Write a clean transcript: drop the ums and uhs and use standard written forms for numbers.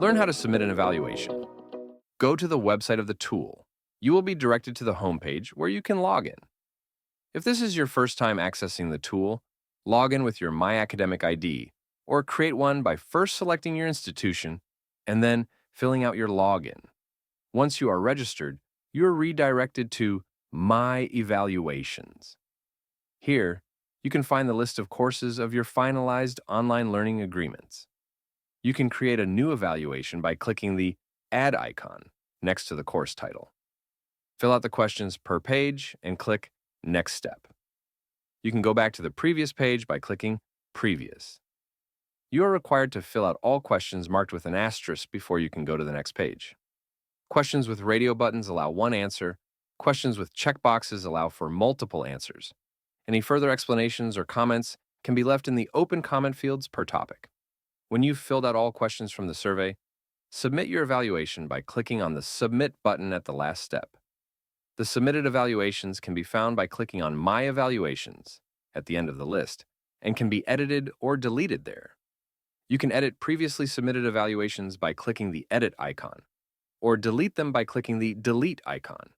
Learn how to submit an evaluation. Go to the website of the tool. You will be directed to the homepage where you can log in. If this is your first time accessing the tool, log in with your My Academic ID or create one by first selecting your institution and then filling out your login. Once you are registered, you are redirected to My Evaluations. Here, you can find the list of courses of your finalized online learning agreements. You can create a new evaluation by clicking the Add icon next to the course title. Fill out the questions per page and click Next Step. You can go back to the previous page by clicking Previous. You are required to fill out all questions marked with an asterisk before you can go to the next page. Questions with radio buttons allow one answer. Questions with checkboxes allow for multiple answers. Any further explanations or comments can be left in the open comment fields per topic. When you've filled out all questions from the survey, submit your evaluation by clicking on the Submit button at the last step. The submitted evaluations can be found by clicking on My Evaluations at the end of the list and can be edited or deleted there. You can edit previously submitted evaluations by clicking the Edit icon, or delete them by clicking the Delete icon.